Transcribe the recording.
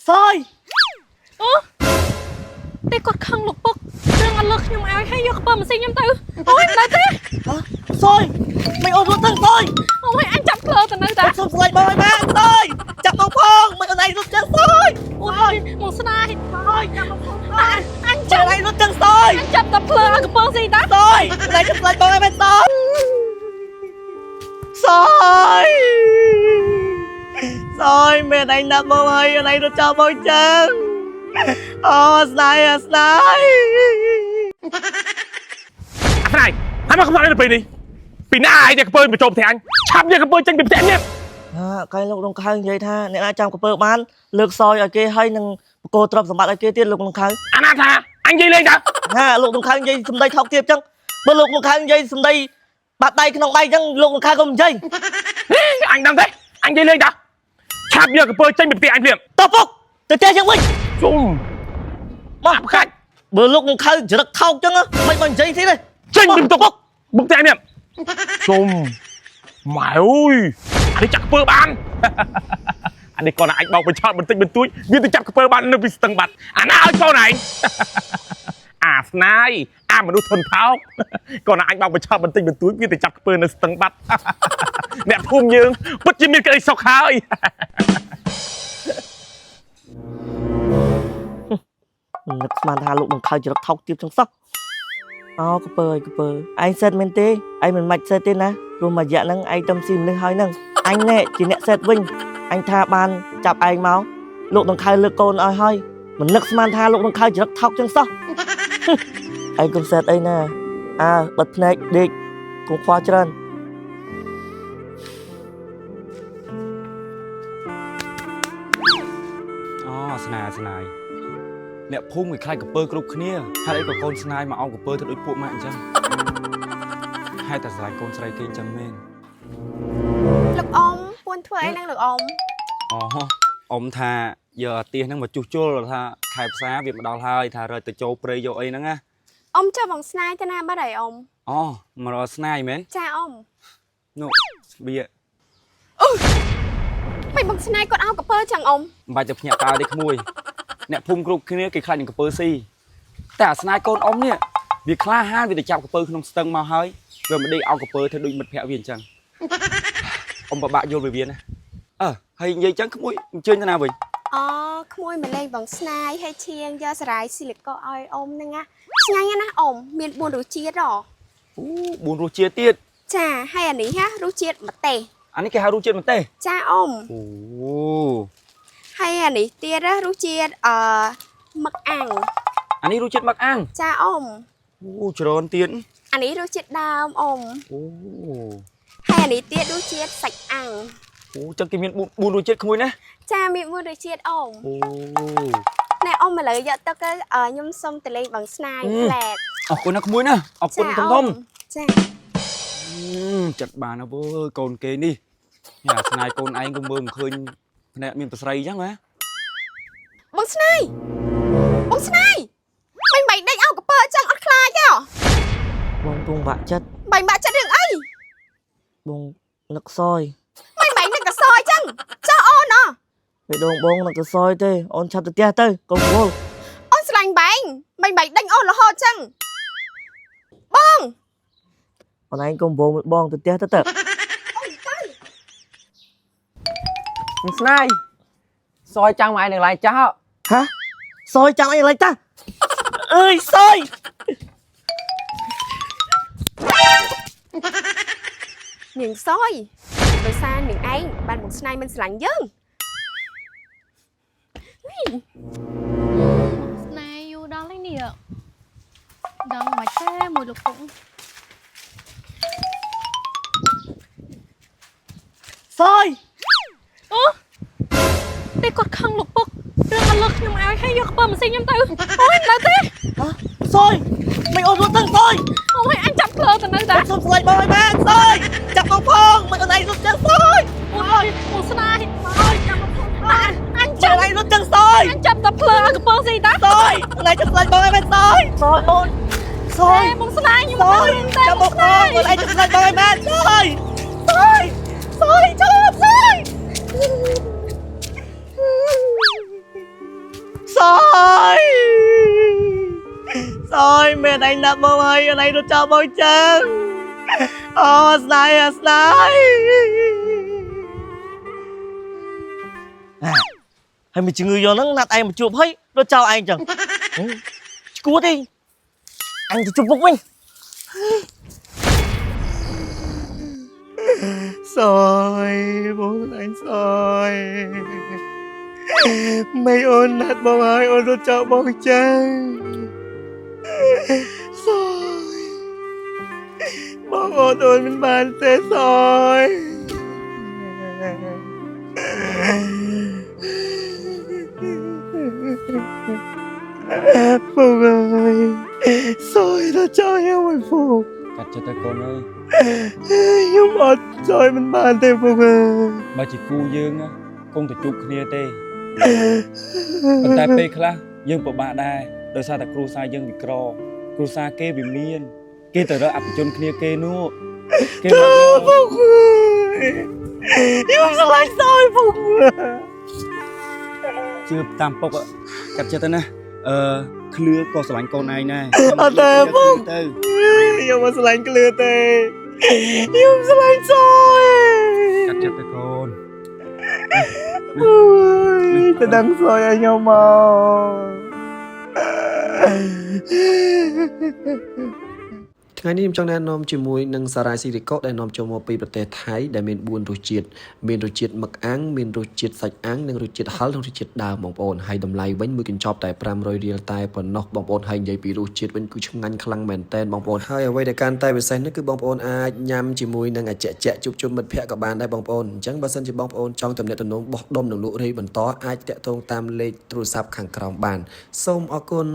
Soi តែគាត់ខឹងលោកពុករឿងអត់លើកខ្ញុំឲ្យហើយយកខ្ពើម៉ាស៊ីនខ្ញុំទៅអូយនៅទេ Soi mày ôm rút thân Soi អូយអញចាប់ភ្លើទៅនៅតា Xông xoay bơi má Soi chặt bóng phong mày ở này rút chân Soi អូយមកស្នាយ Soi chặt bóng phong Soi អញ mày ចាប់ ở này rút chân Soi អញចាប់តែភ្លើឲ្យកំពងស៊ីតា Soi này chặt xoay bơi mày Soi Soi Soi mẹ này nạp bông ơi ở này rút cho bông chân Snipe Snipe ស្នាយហើយមកកំឡុងនេះពីណាឯងតែកពើបញ្ចុំផ្ទះអញឆាប់យកកពើចេញពីផ្ទះនេះ cái lúc đông khai vậy tha nè ai chăm cái bơ bán lược soi ở kia hay nâng cô trộm sầm bạc ở kia tiên lục đông khai អាណាថាអញនិយាយលេងតើ ha lục đông khai vậy sầm đây thọc tiếp chăng bơ lục đông khai vậy sầm đây bạt tay cái nòng tay chăng lục đông khai không dây អញដឹងទេអញនិយាយលេងតើឆាប់យកកពើចេញពីផ្ទះអញភ្លាម tập phục từ chơi chăng mình ជុំមកខាច់ bơ lục đông khai chỉ được thọc chăng á mày mình dây thế này ចេញពីបន្ទប់បុកផ្ទះនេះជុំម៉ែអើយអានេះចាក់កពើបានអានេះគាត់អាចបោកបញ្ឆោតបន្តិចបន្តួចវាទៅចាប់កពើបាននៅពីស្ទឹងបាត់អាណាឲ្យកូនឯងអាស្នាយអាមនុស្សធនថោកគាត់អាចបោកបញ្ឆោតបន្តិចបន្តួចវាទៅចាប់កពើនៅស្ទឹងបាត់អ្នកភូមិយើងពិតជាមានក្តីសុខហើយ lực mà tha lục đông khai chỉ được thọc tiếp chăng sắc cái bơ anh set men tê anh mình mạch set tê nè rồi mà dạ nâng anh tâm xin lên hơi nâng anh nè chỉ nè set vinh anh tha ban chập anh máu lục đông khai lực côn ơi hơi mình lực mà tha lục đông khai chỉ được thọc chăng sắc anh cũng set ấy nè bật này đi cũng khoa chân ស្នាយអ្នកភូមិគេខ្លាចកពើគ្រប់គ្នាហើយអីក៏កូនស្នាយមកអោបកពើទៅដូចពួកម៉ាក់អញ្ចឹងហើយតែស្រឡាញ់កូនស្រីគេអញ្ចឹងមែន លោកអ៊ំពួនធ្វើអីនឹងលោកអ៊ំ អូអ៊ំថាយកអាទៀសហ្នឹងមកជួសជុលថាខែផ្សារវាមកដល់ហើយថារើទៅចូលព្រៃយកអីហ្នឹងណា អ៊ំចាំបងស្នាយទៅណាបាត់ហើយអ៊ំ អូមករកស្នាយមែន ចាអ៊ំ នោះវា មិនបងស្នាយគាត់ឲ្យកពើចឹងអ៊ំ មិនបាច់ទៅភ្ញាក់តើទេក្មួយអ្នកភូមិគ្រប់គ្នាគេខ្លាចនឹងកពើស៊ីតែអាស្នាយកូនអ៊ំនេះវាក្លាហានវាទៅចាប់កពើក្នុងស្ទឹងមកហើយវាមិនដេកឲ្យកពើធ្វើដូចមិត្តភក្តិវាអញ្ចឹងអ៊ំបបាក់យល់វាណាហើយនិយាយអញ្ចឹងក្មួយអញ្ជើញទៅណាវិញ អូក្មួយមកលេងបងស្នាយហើយឈៀងយកសារាយស៊ីលីកូឲ្យអ៊ំហ្នឹងណាឆ្ងាញ់ណាស់អ៊ំមាន4រសជាតិហ៎ អូ4រសជាតិទៀត ចាហើយអានេះណារសជាតិម្ទេស អានេះគេហៅរសជាតិម្ទេស ចាអ៊ំ អូ ហើយអានេះទៀតណារសជាតិមឹកអាំង អានេះរសជាតិមឹកអាំង ចាអ៊ំ អូច្រើនទៀត អានេះរសជាតិដើមអ៊ំ អូ ហើយអានេះទៀតរសជាតិសាច់អាំង អូចឹងគេមាន4រសជាតិក្មួយណា ចាមាន1រសជាតិអ៊ំ អូ ណែអ៊ំឥឡូវយកទៅខ្ញុំសុំទៅលេងបងស្នាយផ្លែត អរគុណណាក្មួយណាអរគុណធំធំ ចា ចិត្តបានអើយកូនគេនេះអាស្នាយកូនឯងក៏មើលមិនឃើញភ្នែកមានប្រស្រីអញ្ចឹងហ៎ បងស្នាយមិនដេកឲ្យកពើអញ្ចឹងអត់ខ្លាចទេ bông tung bạ chất មិនបាក់ចិត្តរឿងអី bông lực soi មិននឹងកសអញ្ចឹងចុះអូន cái đồng bông là cái soi tê ôn chặt từ tia tê công vô អូនស្រឡាញ់បែងមិនដេញអូនរហូតអញ្ចឹង còn anh công vô một bong từ tia tê tê ស្នាយសយចាំឯងនឹងឡាយចាស់ hả soi chăm anh lấy ta ơi soi នាងសយដោយសារនាងឯងបានបងស្នាយមិនស្រឡាញ់យើង ស្នាយយូរដល់ហើយនេះដឹងមិនទេមួយលោកពុក soi តែគាត់ខឹងលោកពុករឿងអត់លើកខ្ញុំឲ្យហើយយកខ្ពើម៉ាស៊ីនខ្ញុំទៅអូយនៅទេ soi mày ôm rút thân soi អូយអញចាប់ភ្លើទៅនៅតា xông xoay bơi má soi chặt bóng phong mày ở này rút chân soi អូយបងស្នាយអូយចាប់មកអញ mày ở này rút chân soi អញចាប់តែភ្លើឲ្យកំពងស៊ីតា soi ở này chặt xoay bơi má soi soi ôn soi បងស្នាយខ្ញុំ soi chặt bóng phong ở này chặt xoay bơi má soi soi soi chặt soi soi soi mẹ anh đã bông ơi anh ấy nó cho bông chân snai snai hay mình chỉ người vô nó nạt anh một chụp hết nó chào anh chẳng cú đi anh thì chụp phục mình soi bố anh soi mấy ôn nát bông ơi ôn nó cho bông chân soi bông ôn mình bàn thế soi Phục ơi soi nó cho em một phục កាត់ចិត្តទៅកូនអើយ ខ្ញុំអត់ចយមិនបានទេពុកអើយ បើជាគូយើងណាគង់តែជួបគ្នាទេប៉ុន្តែពេលខ្លះយើងពិបាកដែរដោយសារតែគ្រួសារយើងវាក្រគ្រួសារគេវាមានគេទៅរកអភិជនគ្នាគេនោះគេមក ពុកអើយខ្ញុំស្រឡាញ់សយពុក ជឿតាមពុកកាត់ចិត្តទៅណាឃ្លឿក៏ស្រឡាញ់កូនឯងដែរ អត់ទេពុក ទៅ ខ្ញុំមិនស្រឡាញ់ក្លឿទេខ្ញុំស្រឡាញ់សយ កាត់ចិត្តទៅកូន អូយទៅដឹងសយឲ្យខ្ញុំមក ថ្ងៃនេះខ្ញុំចង់ណែនាំជាមួយនឹងសារ៉ាស៊ីរីកូដែលនាំចូលមកពីប្រទេសថៃដែលមាន4រសជាតិមានរសជាតិមឹកអាំងមានរសជាតិសាច់អាំងនិងរសជាតិហឹរនិងរសជាតិដើមបងប្អូនហើយតម្លៃវិញមួយកញ្ចប់តែ500រៀលតែប៉ុណ្ណោះបងប្អូនហើយនិយាយពីរសជាតិវិញគឺឆ្ងាញ់ខ្លាំងមែនតើបងប្អូនហើយអ្វីដែលកាន់តែពិសេសនោះគឺបងប្អូនអាចញ៉ាំជាមួយនឹងអាជាក់ជួបជុំមិត្តភ័ក្តិក៏បានដែរបងប្អូនអញ្ចឹងបើសិនជាបងប្អូនចង់ទំនាក់ទំនងបោះដុំនិងលក់រាយបន្តអាចតាក់ទងតាមលេខទូរស័ព្ទខាងក្រោមបានសូមអរគុណ